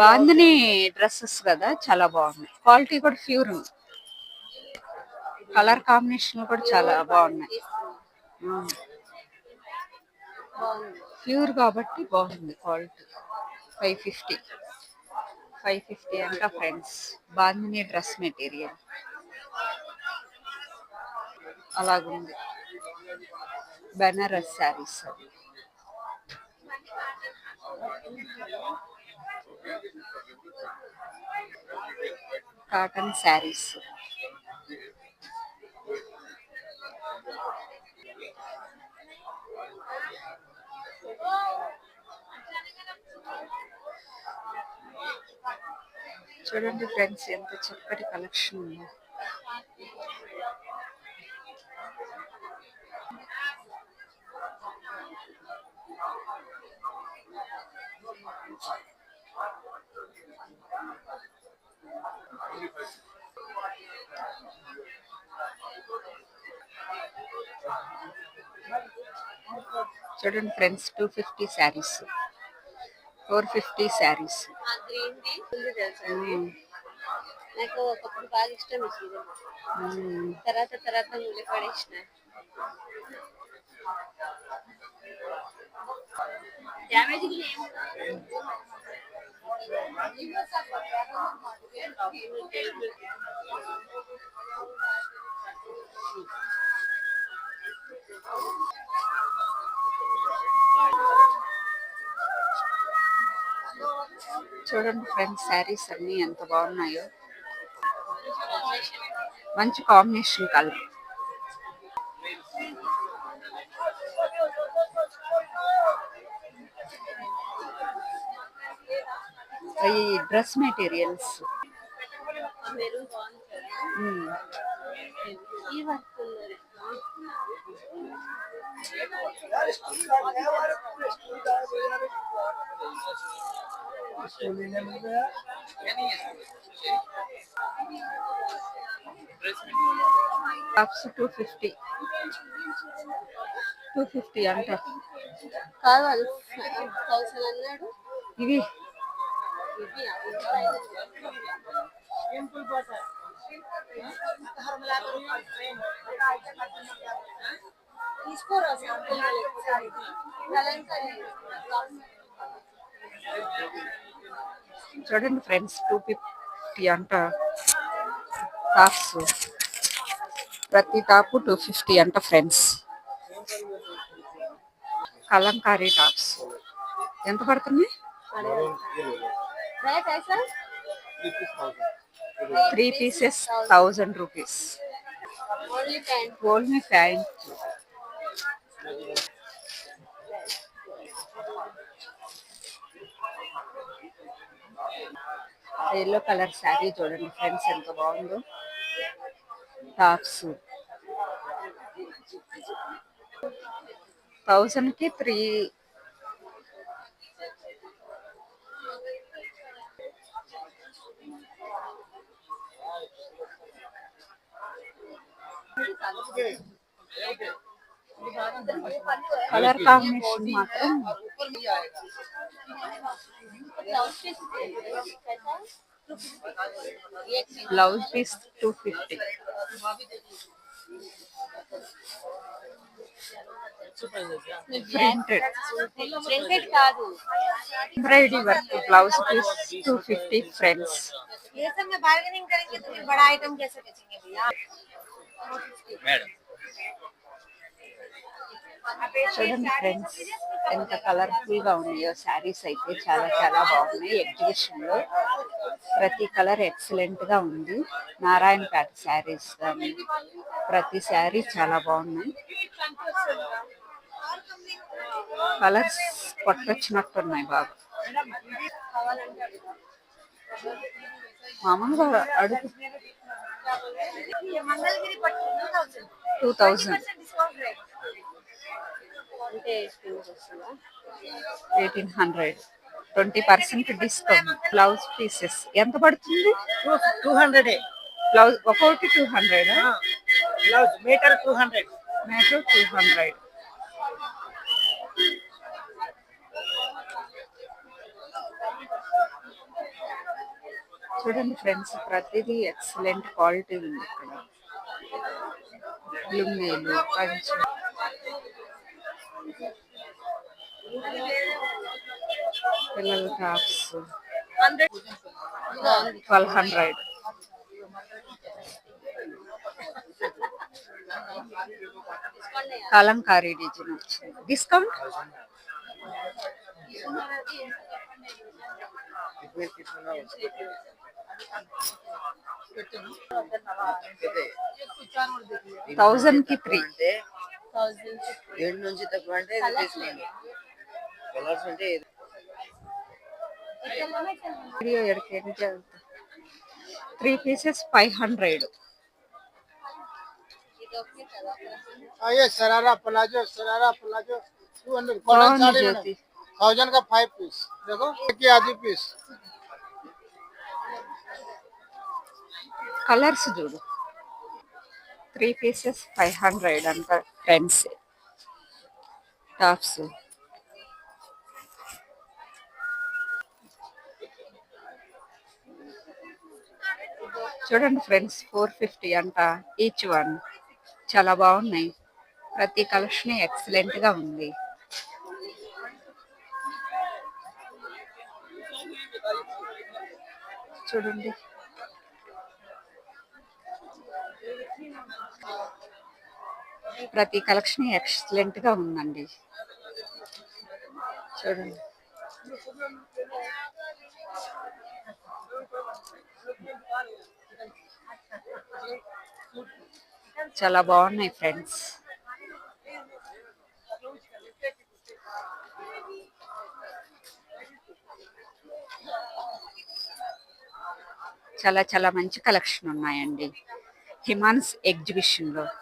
Bandhani dresses కదా, చాలా బాగున్నాయి. క్వాలిటీ కూడా ప్యూర్ ఉంది. కలర్ కాంబినేషన్ కూడా చాలా బాగున్నాయి. ప్యూర్ కాబట్టి బాగుంది క్వాలిటీ. 550 550 అంట ఫ్రెండ్స్. బాందిని డ్రెస్ మెటీరియల్ అలాగుంది. బెనారస్ శారీస్ అవి. కాటన్ శారీస్. చూడండి ఫ్రెండ్స్, ఎంత చక్కటి కలెక్షన్ ఉందో. చూడండి ఫ్రెండ్స్, 250 శారీస్, 450 శారీస్. నాకు ఒకప్పుడు బాగా ఇష్టం చీర. తర్వాత తర్వాత ముళ్ళు పడేసిన. డ్యామేజ్ చూడండి ఫ్రెండ్స్, శారీస్ అన్ని ఎంత బాగున్నాయో. మంచి కాంబినేషన్ కలర్. ఈ డ్రెస్ మెటీరియల్స్ టాప్స్ 250 అంట. కావాలి 1000 అన్నాడు. ఇవి చూడండి ఫ్రెండ్స్, 250 అంట టాప్స్. ప్రతి టాప్ 250 అంట ఫ్రెండ్స్. కలంకారీ టాప్స్ ఎంత పడుతుంది? 3 pieces 1000 rupees. Only pant. Yellow colour sari చూడండి ఫ్రెండ్స్, ఎంత బాగుందో. టాప్స్ 1000కి 3. కలర్ కాంబినేషన్ మాత్రం బ్లౌజ్ పీస్ 250. ప్రింటెడ్ కాదు, embroidery work. Blouse piece 250 friends. ये सब में बार्गेनिंग करेंगे तो फिर बड़ा आइटम कैसे बेचेंगे भैया? మేడం చూడండి ఫ్రెండ్స్, ఎంత కలర్ఫుల్ గా ఉన్నాయో శారీస్. అయితే చాలా చాలా బాగున్నాయి. ఎగ్జిబిషన్ లో ప్రతి కలర్ ఎక్సలెంట్ గా ఉంది. నారాయణపేట శారీస్ కానీ ప్రతి శారీ చాలా బాగున్నాయి. కలర్స్ పట్టొచ్చినట్టున్నాయి బాగా. మామూలుగా అడుగు 2000. 1800. 20% డిస్కౌంట్. బ్లౌజ్ పీసెస్ ఎంత పడుతుంది? 200. బ్లౌజ్ ఒక్కొక్కటి 200. Blouse metre 200. మీటర్ 200. చూడండి ఫ్రెండ్స్, ప్రతిదీ ఎక్సలెంట్ క్వాలిటీ ఉంది ఇక్కడ. లుంగీలు, పంచ, పిల్లల టాప్స్ 1200. కలంకారీ డిజైన్ వచ్చింది. డిస్కౌంట్ థౌజండ్ కి 3. వీడియో ఎడకేంటి 3 పీసెస్ 500. ये शरारा प्लाजो 200 कॉटन బాగుంది साड़ी జ్యోతి. 1000 का 5 पीस देखो एक ही आधी पीस కలర్స్ చూడు. 3 పీసెస్ 500 అంట ఫ్రెండ్స్. టాప్స్ చూడండి ఫ్రెండ్స్, 450 అంట ఈచ్ వన్. చాలా బాగున్నాయి. ప్రతి కలెక్షన్ ఎక్సలెంట్ గా ఉంది. చూడండి, ప్రతి కలెక్షన్ ఎక్సలెంట్ గా ఉందండి. చూడండి, చాలా బాగున్నాయి ఫ్రెండ్స్. చాలా చాలా మంచి కలెక్షన్ ఉన్నాయండి హిమాన్స్ ఎగ్జిబిషన్ లో.